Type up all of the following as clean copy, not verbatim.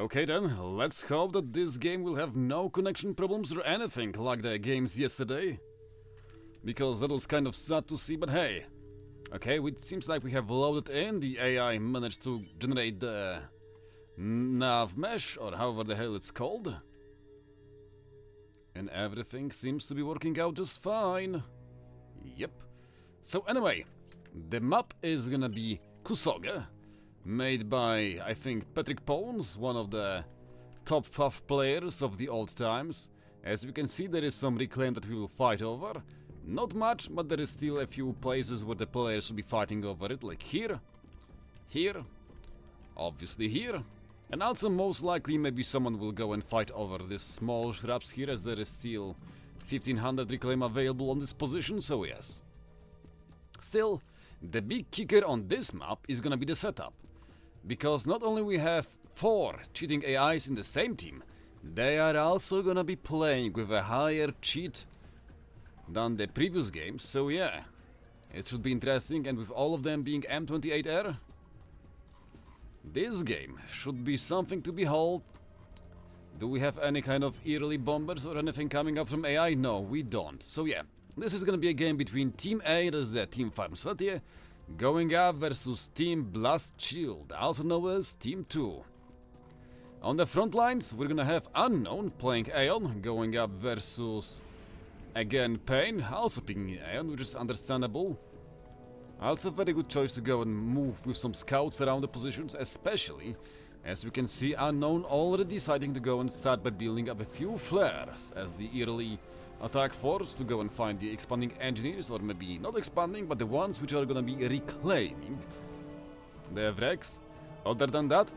Okay then, let's hope that this game will have no connection problems or anything like the games yesterday. Because that was kind of sad to see, but hey. Okay, it seems like we have loaded in, the AI managed to generate the nav mesh, or however the hell it's called. And everything seems to be working out just fine. Yep. So anyway, the map is gonna be Kusoge, made by, I think, Patrick Pons, one of the top FAF players of the old times. As we can see, there is some reclaim that we will fight over. Not much, but there is still a few places where the players will be fighting over it, like here, obviously here, and also most likely maybe someone will go and fight over these small shrubs here, as there is still 1500 reclaim available on this position, so yes. Still, the big kicker on this map is gonna be the setup, because not only we have 4 cheating AIs in the same team, they are also gonna be playing with a higher cheat than the previous games, so yeah, it should be interesting, and with all of them being M28R, this game should be something to behold. Do we have any kind of early bombers or anything coming up from AI? No, we don't. So yeah, this is gonna be a game between Team A, that's the Team FAF going up versus Team Blast Shield, also known as Team 2. On the front lines, we're gonna have Unknown playing Aeon, going up versus again Pain, also picking Aeon, which is understandable. Also a very good choice to go and move with some scouts around the positions, especially as we can see Unknown already deciding to go and start by building up a few flares as the early attack force to go and find the expanding engineers, or maybe not expanding, but the ones which are gonna be reclaiming the wrecks. Other than that,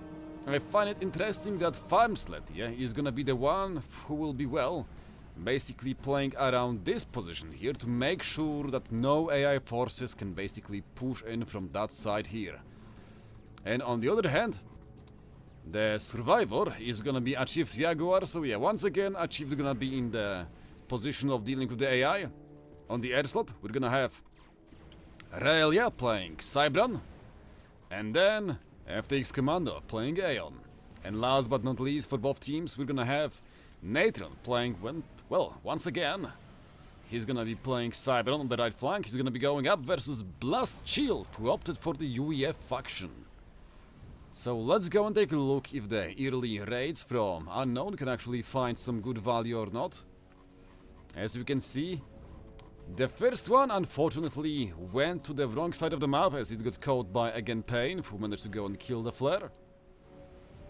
I find it interesting that Farmsled, yeah, is gonna be the one who will be, well, basically playing around this position here to make sure that no AI forces can basically push in from that side here. And on the other hand, the Survivor is gonna be Achieved Jaguar, so yeah, once again Achieved gonna be in the position of dealing with the AI. On the air slot, we're gonna have Raelia playing Cybran, and then FTX Commando playing Aeon. And last but not least, for both teams, we're gonna have Natron playing, well, once again, he's gonna be playing Cybran on the right flank. He's gonna be going up versus Blast Shield, who opted for the UEF faction. So let's go and take a look if the early raids from Unknown can actually find some good value or not. As we can see, the first one unfortunately went to the wrong side of the map as it got caught by again Pain, who managed to go and kill the flare.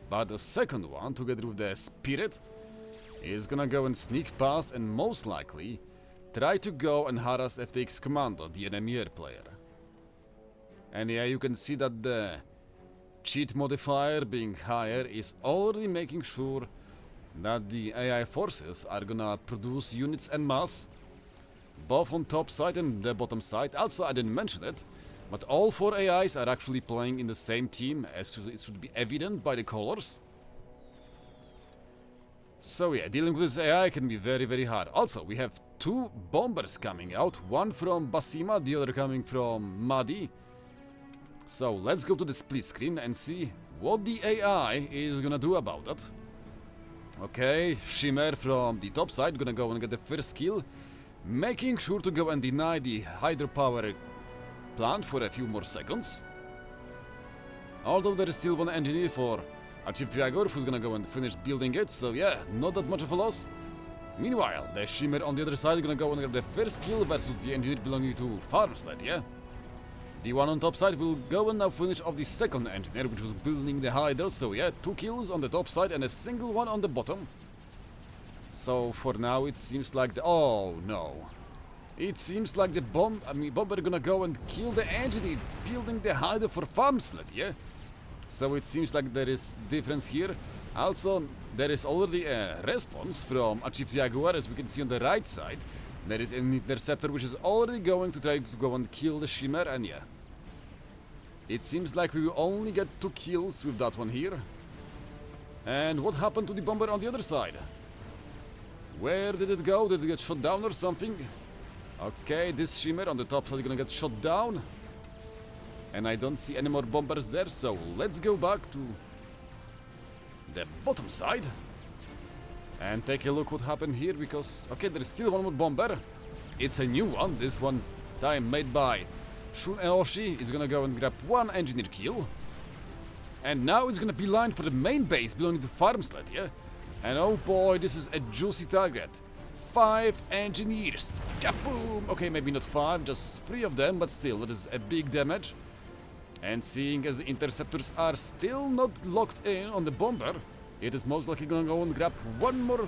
But the second one, together with the Spirit, is gonna go and sneak past and most likely try to go and harass FTX Commando, the enemy air player. And yeah, you can see that the cheat modifier being higher is already making sure that the AI forces are gonna produce units en masse, both on top side and the bottom side. Also, I didn't mention it, but all 4 AIs are actually playing in the same team, as it should be evident by the colors. So yeah, dealing with this AI can be very, very hard. Also, we have 2 bombers coming out, one from Basima, the other coming from Madi. So let's go to the split screen and see what the AI is gonna do about that. Okay, Shimmer from the top side gonna go and get the first kill, making sure to go and deny the hydropower plant for a few more seconds. Although there is still one engineer for Achieved Jaguar who's gonna go and finish building it, so yeah, not that much of a loss. Meanwhile, the Shimmer on the other side gonna go and get the first kill versus the engineer belonging to Farmsled, yeah? The one on top side will go and now finish off the second engineer, which was building the Hydra, so yeah, 2 kills on the top side and a single one on the bottom. So for now it seems like the... oh no. It seems like the bomber gonna go and kill the engineer building the Hydra for Farmsled, yeah? So it seems like there is difference here. Also, there is already a response from Achieved Jaguar, as we can see on the right side. There is an interceptor which is already going to try to go and kill the Shimmer, and yeah. It seems like we will only get 2 kills with that one here. And what happened to the bomber on the other side? Where did it go? Did it get shot down or something? Okay, this Shimmer on the top side is gonna get shot down. And I don't see any more bombers there, so let's go back to the bottom side and take a look what happened here, because okay, there's still one more bomber. It's a new one, this one time made by Shun Eoshi. Is gonna go and grab one engineer kill. And now it's gonna be lined for the main base belonging to Farmslet, yeah? And oh boy, this is a juicy target. 5 engineers. Kaboom! Okay, maybe not 5, just 3 of them, but still, that is a big damage. And seeing as the interceptors are still not locked in on the bomber, it is most likely gonna go and grab one more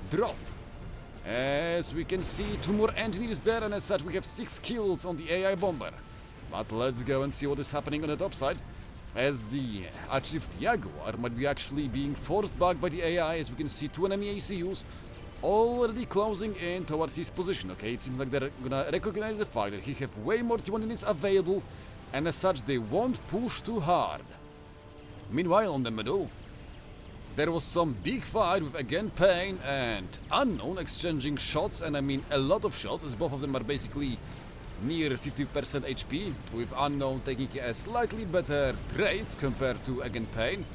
drop. As we can see, 2 more engineers there, and as such we have 6 kills on the AI bomber. But let's go and see what is happening on the top side, as the achieved Jaguar might be actually being forced back by the AI, as we can see 2 enemy ACUs already closing in towards his position. Okay, it seems like they're gonna recognize the fact that he have way more T1 units available, and as such they won't push too hard. Meanwhile, on the middle, there was some big fight with again Pain and Unknown exchanging shots, and I mean a lot of shots, as both of them are basically near 50% HP, with Unknown taking a slightly better trades compared to again Pain,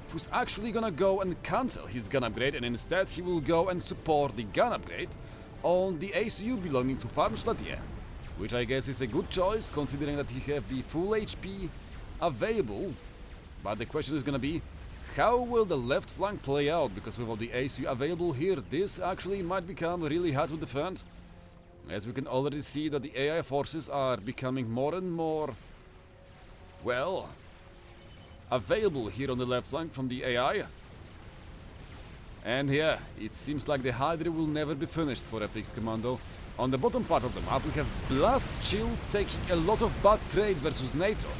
who's actually gonna go and cancel his gun upgrade, and instead he will go and support the gun upgrade on the ACU belonging to Farmslet, which I guess is a good choice considering that he have the full HP available. But the question is gonna be, how will the left flank play out? Because with all the ACU available here, this actually might become really hard to defend, as we can already see that the AI forces are becoming more and more, well, available here on the left flank from the AI. And yeah, it seems like the Hydra will never be finished for FX Commando. On the bottom part of the map we have Blast Shield taking a lot of bad trades versus Natron,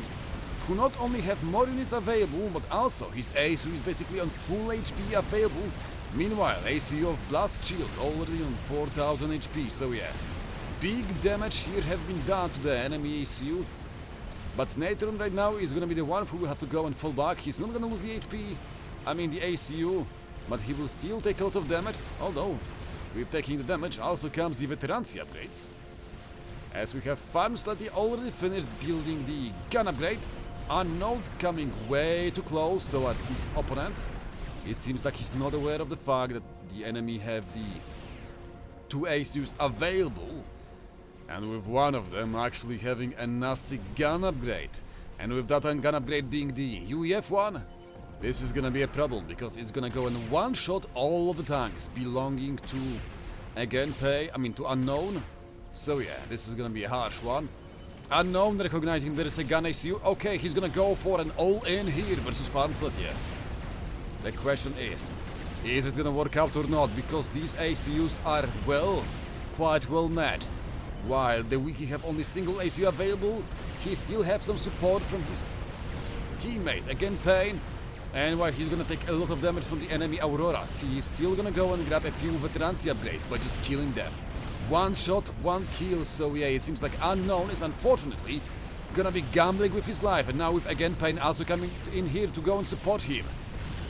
who not only have more units available, but also his ACU is basically on full HP available. Meanwhile, ACU of Blast Shield already on 4000 HP, so yeah, big damage here have been done to the enemy ACU. But Natron right now is gonna be the one who will have to go and fall back. He's not gonna lose the HP, I mean the ACU, but he will still take a lot of damage, although with taking the damage also comes the Veterancy upgrades. As we have Farmslet already finished building the gun upgrade, Unknown coming way too close towards his opponent. It seems like he's not aware of the fact that the enemy have the 2 ACUs available, and with one of them actually having a nasty gun upgrade. And with that gun upgrade being the UEF one, this is gonna be a problem, because it's gonna go and one-shot all of the tanks belonging to, again, to Unknown. So yeah, this is gonna be a harsh one. Unknown recognizing there is a gun ACU. Okay, he's gonna go for an all-in here versus Farmslet. The question is it gonna work out or not? Because these ACUs are, well, quite well matched. While TheWeakie have only single ACU available, he still have some support from his teammate, again Pain. And while he's gonna take a lot of damage from the enemy Auroras, he is still gonna go and grab a few Veterancy upgrades by just killing them. One shot, one kill, so yeah, it seems like Unknown is unfortunately gonna be gambling with his life, and now with again Pain also coming in here to go and support him.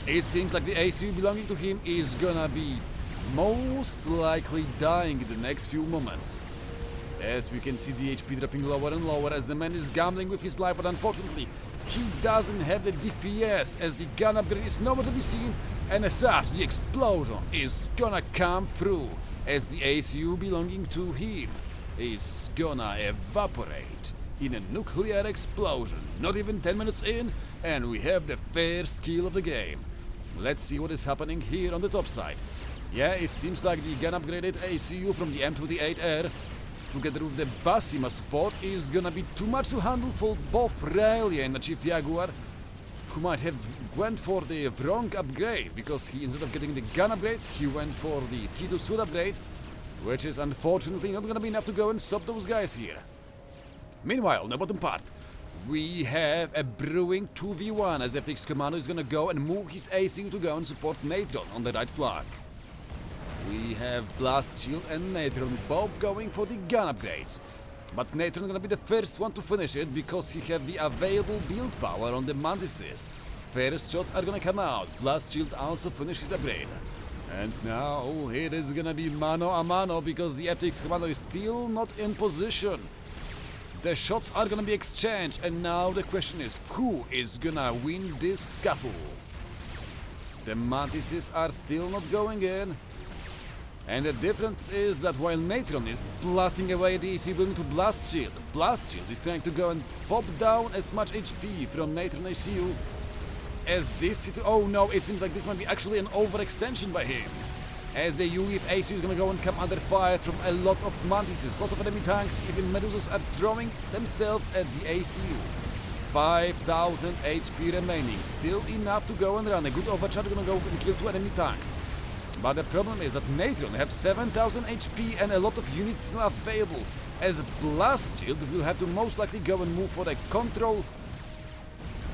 It seems like the ACU belonging to him is gonna be most likely dying in the next few moments. As we can see the HP dropping lower and lower as the man is gambling with his life, but unfortunately he doesn't have the DPS, as the gun upgrade is nowhere to be seen, and as such the explosion is gonna come through, as the ACU belonging to him is gonna evaporate in a nuclear explosion. Not even 10 minutes in, and we have the first kill of the game. Let's see what is happening here on the top side. Yeah, it seems like the gun upgraded ACU from the M28R, together with the Basima support, is gonna be too much to handle for both Rayleigh and the Chief Jaguar, who might have went for the wrong upgrade, because he, instead of getting the gun upgrade, he went for the T2 suit upgrade, which is unfortunately not gonna be enough to go and stop those guys here. Meanwhile, on the bottom part, we have a brewing 2v1, as FX Commando is gonna go and move his ACU to go and support Natron on the right flank. We have Blast Shield and Natron both going for the gun upgrades, but Natron gonna be the first one to finish it, because he have the available build power on the Mantises. First shots are gonna come out. Blast Shield also finished his upgrade. And now it is gonna be mano a mano, because the FX Commando is still not in position. The shots are gonna be exchanged, and now the question is, who is gonna win this scuffle? The mantises are still not going in. And the difference is that while Natron is blasting away the ACU building to Blast Shield is trying to go and pop down as much HP from Natron ACU as this. Oh no, it seems like this might be actually an overextension by him. As the UEF ACU is gonna go and come under fire from a lot of mantises, a lot of enemy tanks, even Medusas are throwing themselves at the ACU. 5,000 HP remaining, still enough to go and run. A good overcharge gonna go and kill 2 enemy tanks. But the problem is that Natron have 7,000 HP and a lot of units still available, as Blast Shield will have to most likely go and move for the control.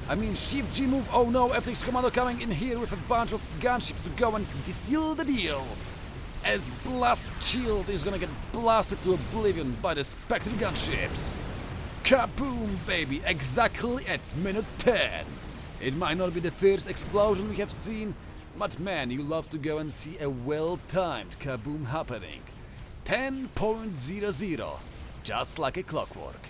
I mean, Shift G move. Oh no, FX Commando coming in here with a bunch of gunships to go and seal the deal. As Blast Shield is gonna get blasted to oblivion by the Spectre gunships. Kaboom, baby, exactly at minute 10. It might not be the first explosion we have seen, but man, you love to go and see a well-timed kaboom happening. 10.00, just like a clockwork.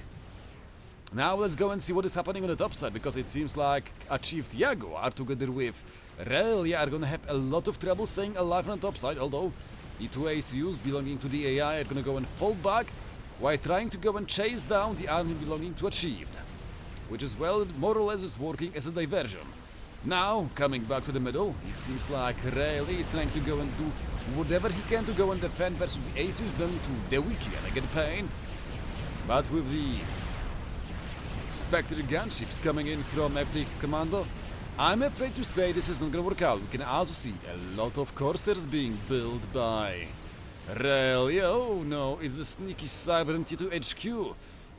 Now let's go and see what is happening on the top side, because it seems like Achieved Jaguar together with Relia are gonna have a lot of trouble staying alive on the top side, although the 2 ACUs belonging to the AI are gonna go and fall back while trying to go and chase down the army belonging to Achieved, which is well, more or less is working as a diversion. Now, coming back to the middle, it seems like Rayleigh is trying to go and do whatever he can to go and defend versus the ACUs belonging to TheWeakie and again pain. But with the Spectre gunships coming in from FTX Commando, I'm afraid to say this is not gonna work out. We can also see a lot of Corsairs being built by Rayleigh. Oh no, it's a sneaky Cybern T2 HQ.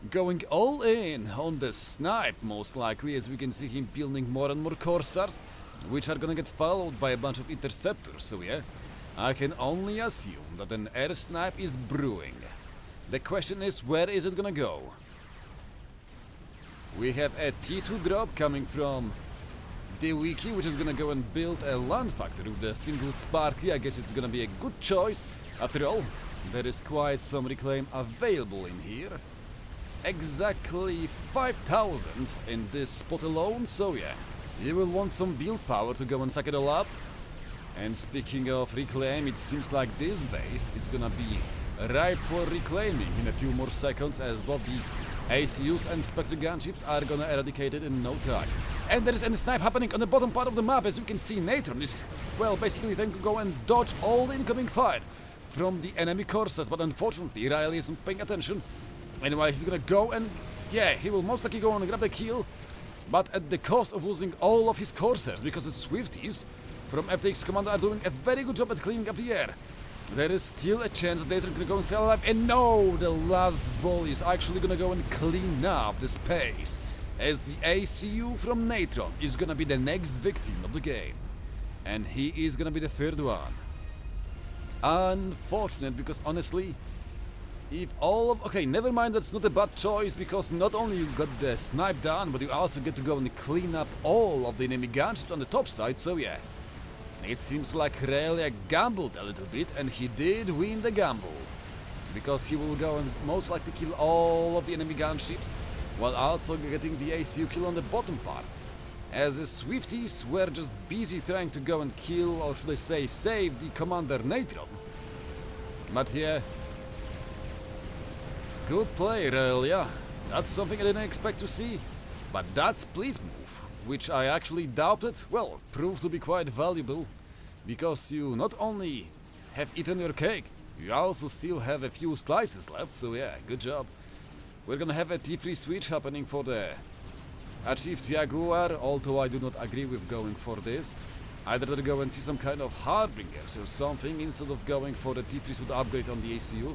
Going all in on the snipe, most likely, as we can see him building more and more Corsairs, which are gonna get followed by a bunch of interceptors, so yeah, I can only assume that an air snipe is brewing. The question is, where is it gonna go? We have a T2 drop coming from TheWeakie, which is gonna go and build a land factory with a single Sparky. I guess it's gonna be a good choice. After all, there is quite some reclaim available in here. Exactly 5,000 in this spot alone, so yeah, you will want some build power to go and suck it all up. And speaking of reclaim, it seems like this base is gonna be ripe for reclaiming in a few more seconds, as both the ACUs and Spectre gunships are gonna eradicate it in no time. And there is a snipe happening on the bottom part of the map. As you can see, Natron is, well, basically trying to go and dodge all the incoming fire from the enemy Corsairs, but unfortunately Riley is not paying attention. Anyway, he's gonna go and, yeah, he will most likely go and grab a kill, but at the cost of losing all of his Corsairs, because the Swifties from FTX Commando are doing a very good job at cleaning up the air. There is still a chance that they're gonna go and stay alive, and no, the last volley is actually gonna go and clean up the space, as the ACU from Natron is gonna be the next victim of the game, and he is gonna be the third one. Unfortunate, because honestly, if all of... Okay, never mind, that's not a bad choice, because not only you got the snipe down, but you also get to go and clean up all of the enemy gunships on the top side, so yeah. It seems like Relia gambled a little bit, and he did win the gamble. Because he will go and most likely kill all of the enemy gunships, while also getting the ACU kill on the bottom parts. As the Swifties were just busy trying to go and kill, or should I say, save the Commander Natron. But yeah... Good play, Relia. That's something I didn't expect to see. But that split move, which I actually doubted, well, proved to be quite valuable. Because you not only have eaten your cake, you also still have a few slices left, so yeah, good job. We're gonna have a T3 switch happening for the Achieved Jaguar, although I do not agree with going for this. I'd rather go and see some kind of Harbingers or something instead of going for the T3 suit upgrade on the ACU.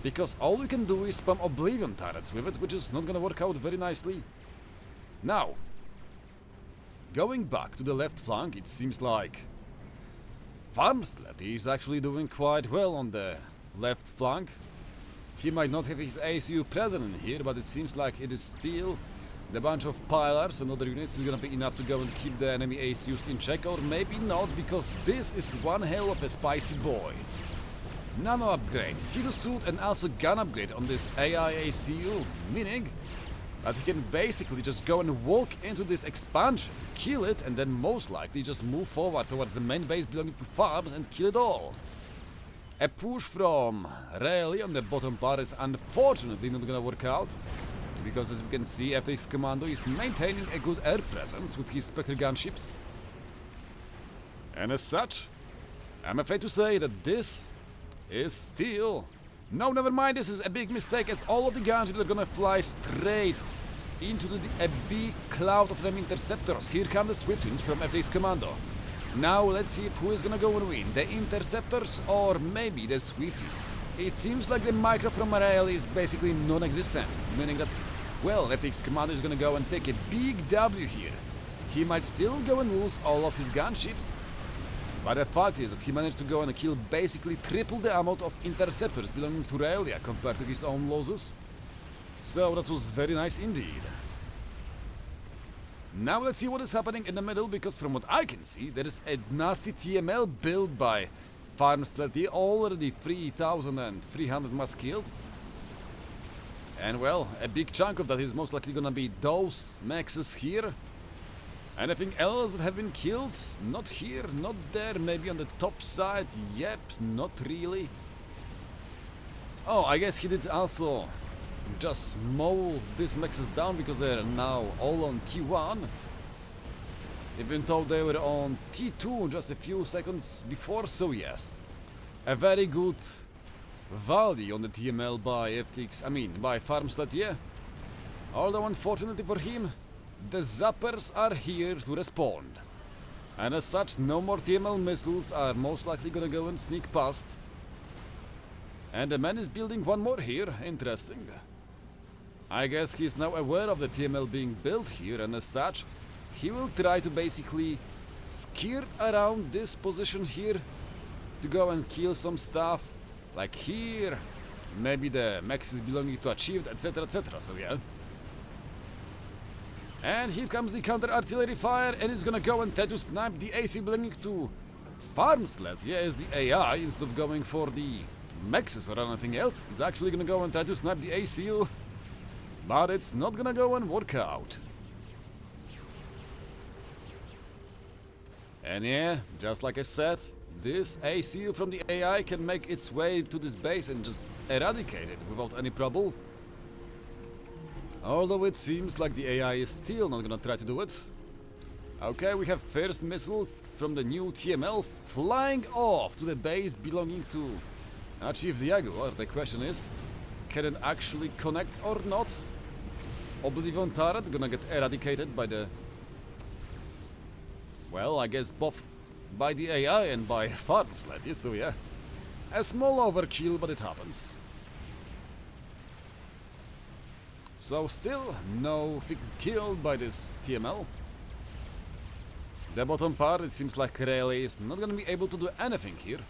Because all you can do is spam Oblivion turrets with it, which is not gonna work out very nicely. Now, going back to the left flank, it seems like Farmslet is actually doing quite well on the left flank. He might not have his ACU present in here, but it seems like it is still the bunch of pilars and other units is gonna be enough to go and keep the enemy ACUs in check, or maybe not, because this is one hell of a spicy boy. Nano upgrade, T2 suit and also gun upgrade on this AI ACU, meaning that he can basically just go and walk into this expansion, kill it, and then most likely just move forward towards the main base belonging to farms and kill it all. A push from Rayleigh on the bottom part is unfortunately not gonna work out, because as we can see, FX Commando is maintaining a good air presence with his Spectre gunships. And as such, I'm afraid to say that this is still... No, never mind, this is a big mistake, as all of the gunships are gonna fly straight into a big cloud of them interceptors. Here come the Swiftwings from FX Commando. Now let's see who is gonna go and win, the interceptors or maybe the Swifties. It seems like the micro from Rayleigh is basically non-existent, meaning that, well, FX Commando is gonna go and take a big W here. He might still go and lose all of his gunships, but the fact is that he managed to go and kill basically triple the amount of interceptors belonging to Rayleigh compared to his own losses. So that was very nice indeed. Now let's see what is happening in the middle, because from what I can see, there is a nasty TML built by FAF already 3,300 mass killed. And well, a big chunk of that is most likely gonna be those maxes here. Anything else that have been killed? Not here, not there, maybe on the top side. Yep, not really. Oh, I guess he did also just mow these maxes down because they're now all on T1. Even though they were on T2 just a few seconds before, so yes. A very good value on the TML by by FAF. Although unfortunately for him, the zappers are here to respond. And as such, no more TML missiles are most likely gonna go and sneak past. And the man is building one more here, interesting. I guess he's now aware of the TML being built here, and as such, he will try to basically skirt around this position here to go and kill some stuff, like here. Maybe the max is belonging to Achieved, etc, etc, so yeah. And here comes the counter-artillery fire, and it's gonna go and try to snipe the AC belonging to Farmsled. Yeah, as the AI, instead of going for the Mexus or anything else, is actually gonna go and try to snipe the ACU. But it's not gonna go and work out. And yeah, just like I said, this ACU from the AI can make its way to this base and just eradicate it without any trouble. Although it seems like the AI is still not gonna try to do it. Okay, we have first missile from the new TML flying off to the base belonging to Chief Jaguar. The question is, can it actually connect or not? Oblivion turret gonna get eradicated by the... Well, I guess both by the AI and by FAF, so yeah. A small overkill, but it happens. So still, nothing killed by this TML. The bottom part, it seems like Rayleigh is not gonna be able to do anything here.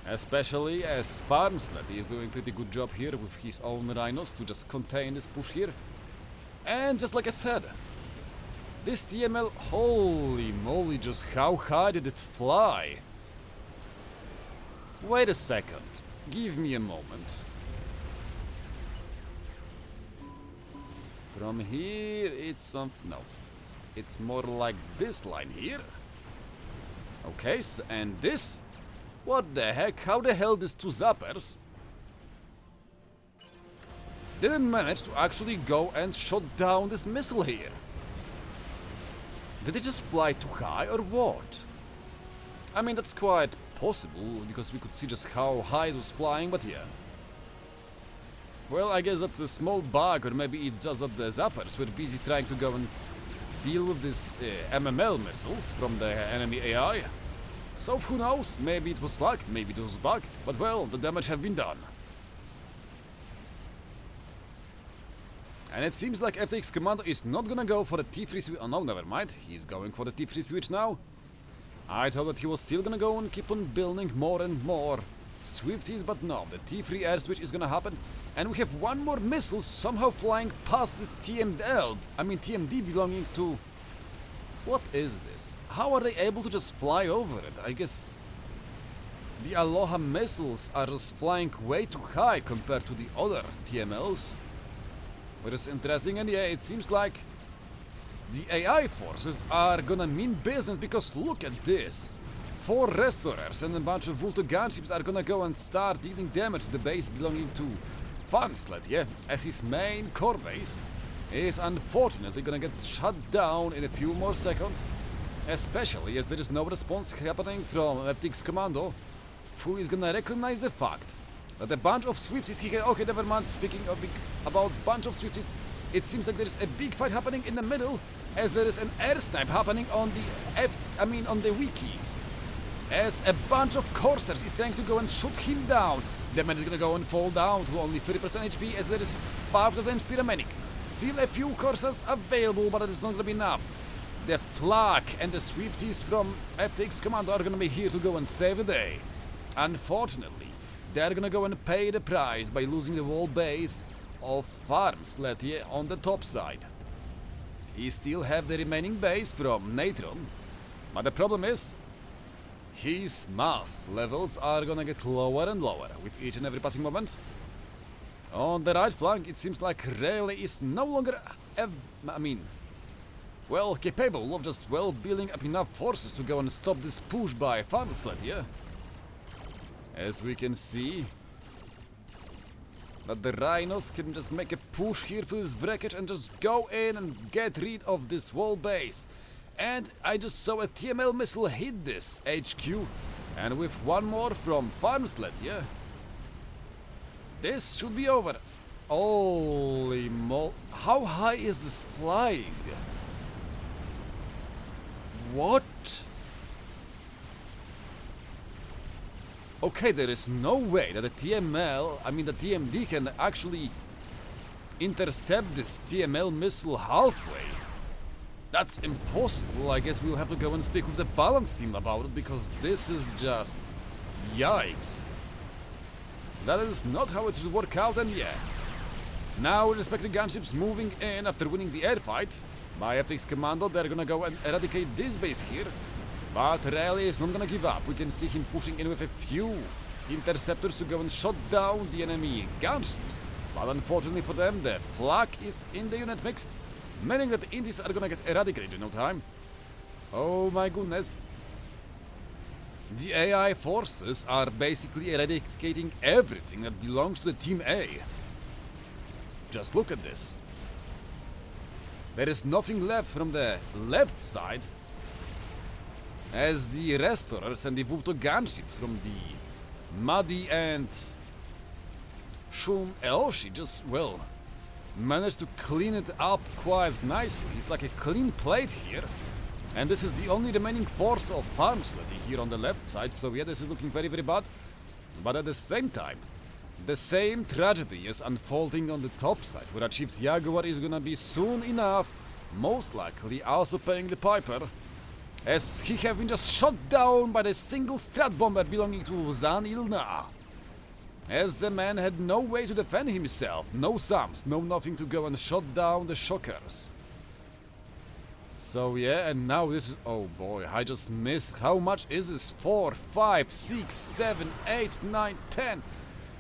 Especially as FAF is doing a pretty good job here with his own rhinos to just contain this push here. And just like I said, this TML, holy moly, just how high did it fly? Wait a second, give me a moment. From here, it's something... no. It's more like this line here. Okay, and this? What the heck? How the hell these two zappers didn't manage to actually go and shot down this missile here? Did it just fly too high or what? I mean, that's quite possible, because we could see just how high it was flying, but yeah. Well, I guess that's a small bug, or maybe it's just that the zappers were busy trying to go and deal with these MML missiles from the enemy AI. So who knows, maybe it was luck, maybe it was a bug, but well, the damage have been done. And it seems like FX Commando is not gonna go for the T3 switch. Oh no, never mind, he's going for the T3 switch now. I thought that he was still gonna go and keep on building more and more Swifties, but no, the T3 air switch is gonna happen. And we have one more missile somehow flying past this TMD belonging to... What is this? How are they able to just fly over it? I guess the Aloha missiles are just flying way too high compared to the other TMLs. which is interesting. And yeah, it seems like the AI forces are gonna mean business, because look at this. 4 restorers and a bunch of Vulto gunships are gonna go and start dealing damage to the base belonging to Farmstead, yeah, as his main core base is unfortunately gonna get shut down in a few more seconds, especially as there is no response happening from FTX Commando, who is gonna recognize the fact that a bunch of Swifties okay, never mind, speaking about bunch of Swifties, it seems like there is a big fight happening in the middle, as there is an air snipe happening on the on the Wiki, as a bunch of Corsairs is trying to go and shoot him down. The man is gonna go and fall down to only 30% HP, as there is 5,000 HP remaining. Still a few Corsairs available, but it is not gonna be enough. The Flak and the Swifties from FTX Commando are gonna be here to go and save the day. Unfortunately, they are gonna go and pay the price by losing the whole base of Farmstead on the top side. He still have the remaining base from Natron, but the problem is his mass levels are gonna get lower and lower with each and every passing moment. On the right flank, it seems like Rayleigh is no longer, capable of just, building up enough forces to go and stop this push by Farmstead, yeah? As we can see, that the Rhinos can just make a push here through this wreckage and just go in and get rid of this whole base. And I just saw a TML missile hit this HQ, and with one more from Farmstead, yeah? This should be over. Holy mo... How high is this flying? What? Okay, there is no way that the TMD can actually intercept this TML missile halfway. That's impossible. I guess we'll have to go and speak with the balance team about it, because this is just... yikes. That is not how it should work out, and yeah. Now, with respect to gunships moving in after winning the airfight by FX Commando, they're gonna go and eradicate this base here. But Rayleigh is not gonna give up. We can see him pushing in with a few interceptors to go and shut down the enemy gunships. But unfortunately for them, the Flak is in the unit mix, meaning that the Indies are gonna get eradicated in no time. Oh my goodness. The AI forces are basically eradicating everything that belongs to the Team A. Just look at this. There is nothing left from the left side, as the Restorers and the Vulto gunships from the Muddy and Shun Eoshi just, managed to clean it up quite nicely. It's like a clean plate here. And this is the only remaining force of Farmstead here on the left side, so yeah, this is looking very, very bad. But at the same time, the same tragedy is unfolding on the top side, where Chief Jaguar is gonna be soon enough, most likely also paying the piper, as he have been just shot down by the single strat bomber belonging to Zan Ilna. As the man had no way to defend himself, no SAMs, no nothing to go and shut down the shockers. So yeah, and now this is... oh boy, I just missed. How much is this? 4, 5, 6, 7, 8, 9, 10.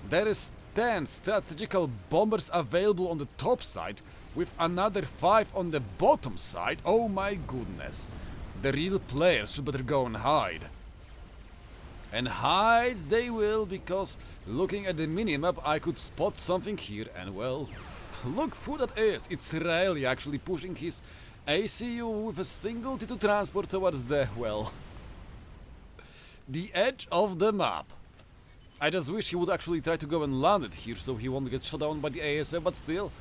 There is 10 strategical bombers available on the top side, with another 5 on the bottom side. Oh my goodness. The real players should better go and hide. And hide they will, because looking at the minimap I could spot something here, and look who that is. It's Rayleigh actually pushing his ACU with a single T2 transport towards the, the edge of the map. I just wish he would actually try to go and land it here, so he won't get shot down by the ASF, but still,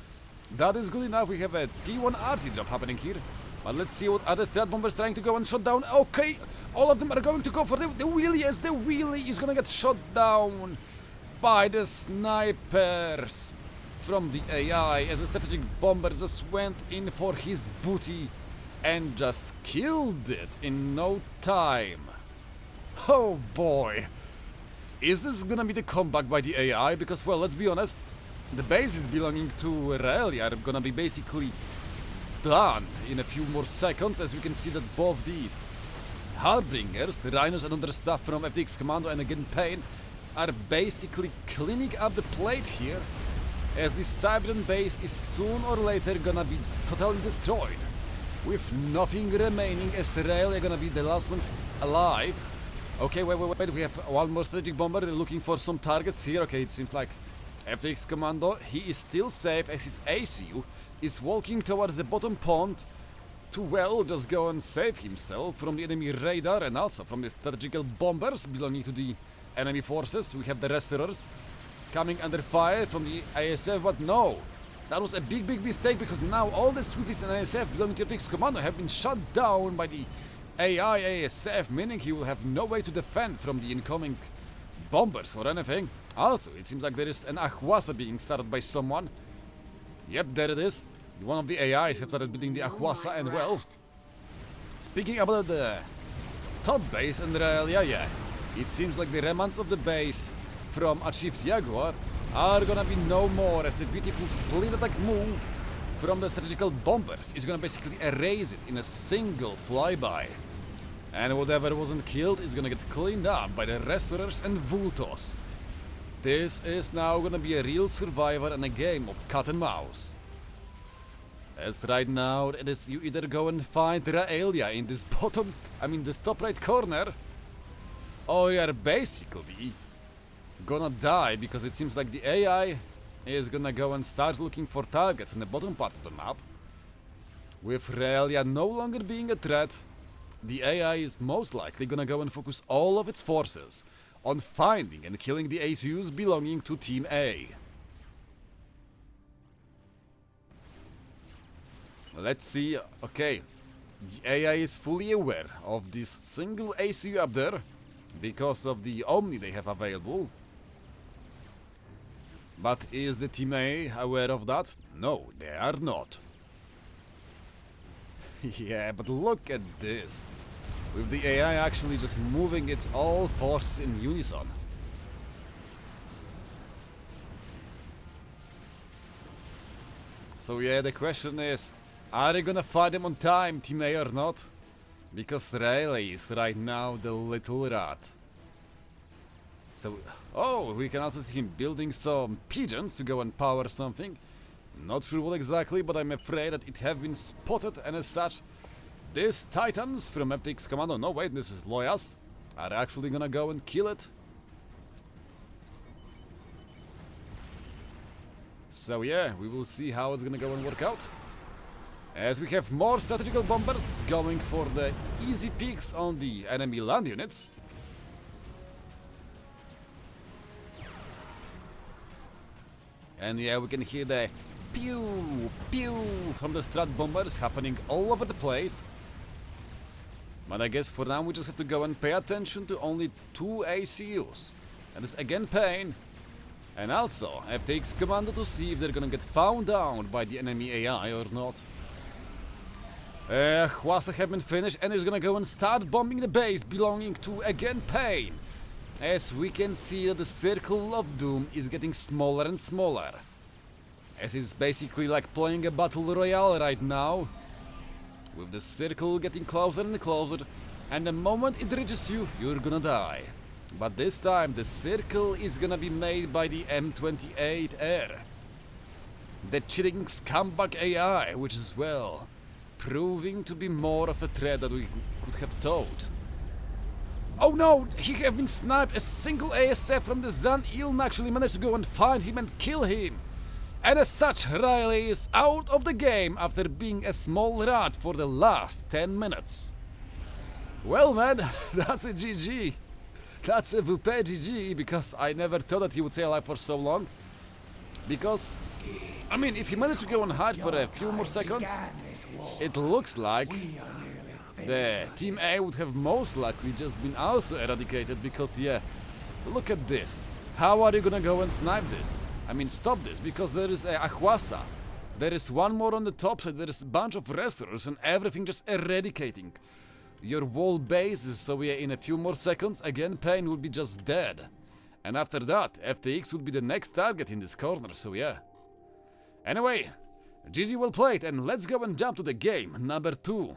that is good enough. We have a T1 RT drop happening here. But let's see what other strat bombers trying to go and shot down. Okay, all of them are going to go for the wheelie, as the wheelie is gonna get shot down by the snipers from the AI, as a strategic bomber just went in for his booty and just killed it in no time. Oh boy. Is this gonna be the comeback by the AI? Because, let's be honest, the bases belonging to Rayleigh are gonna be basically done in a few more seconds, as we can see that both the Harbingers, the Rhinos and other stuff from FTX Commando and again Pain, are basically cleaning up the plate here, as this Cybran base is soon or later gonna be totally destroyed, with nothing remaining as Aurelia gonna be the last ones alive. Okay, wait, we have one more strategic bomber, they're looking for some targets here. Okay, it seems like FX Commando, he is still safe as his ACU is walking towards the bottom pond to, well, just go and save himself from the enemy radar and also from the strategical bombers belonging to the enemy forces. We have the Restorers coming under fire from the ASF, but no, that was a big mistake, because now all the Swifties and ASF belonging to FX Commando have been shut down by the AI ASF, meaning he will have no way to defend from the incoming bombers or anything. Also, it seems like there is an Ahwasa being started by someone. Yep, there it is. One of the AIs have started building the Ahwasa, and well, speaking about the top base in Aurelia, yeah, it seems like the remnants of the base from Achieved Jaguar are gonna be no more, as a beautiful split attack move from the strategical bombers is gonna basically erase it in a single flyby. And whatever wasn't killed is gonna get cleaned up by the Restorers and Vultos. This is now gonna be a real survivor and a game of cat and mouse. As right now, it is you either go and find Raelia in this this top right corner, or you are basically gonna die, because it seems like the AI is gonna go and start looking for targets in the bottom part of the map. With Raelia no longer being a threat, the AI is most likely gonna go and focus all of its forces on finding and killing the ACUs belonging to Team A. Let's see, okay, the AI is fully aware of this single ACU up there because of the Omni they have available. But is the Team A aware of that? No, they are not. Yeah, but look at this. With the AI actually just moving its all forces in unison. So yeah, the question is, are they gonna fight them on time, Team A, or not? Because Rayleigh is right now the little rat. So, oh, we can also see him building some pigeons to go and power something. Not sure what exactly, but I'm afraid that it have been spotted, and as such, these Titans from FX Commando, no wait, this is Loyas, are actually gonna go and kill it. So yeah, we will see how it's gonna go and work out. As we have more strategical bombers going for the easy peaks on the enemy land units. And yeah, we can hear the pew, pew from the strat bombers happening all over the place. But I guess for now we just have to go and pay attention to only 2 ACUs. That is again pain. And also FX Commando to see if they're gonna get found out by the enemy AI or not. Hwasa have been finished and is gonna go and start bombing the base belonging to again Pain. As we can see that the circle of doom is getting smaller and smaller. As it's basically like playing a battle royale right now. With the circle getting closer and closer, and the moment it reaches you, you're gonna die. But this time the circle is gonna be made by the M28R. The cheating scumbag AI, which is, well, proving to be more of a threat than we could have thought. Oh no, he have been sniped. A single ASF from the Zan Iln actually managed to go and find him and kill him. And as such, Riley is out of the game after being a small rat for the last 10 minutes. Well man, that's a GG. That's a VIII GG, because I never thought that he would stay alive for so long. Because, I mean, if he managed to go and hide for a few more seconds, it looks like the Team A would have most likely just been also eradicated, because yeah, look at this. How are you gonna go and snipe this? I mean, stop this, because there is a Ahwasa. There is one more on the top side, there is a bunch of restorers and everything just eradicating your wall bases, so yeah, in a few more seconds, again, Pain will be just dead. And after that, FTX would be the next target in this corner, so yeah. Anyway, GG well played, and let's go and jump to the game number 2.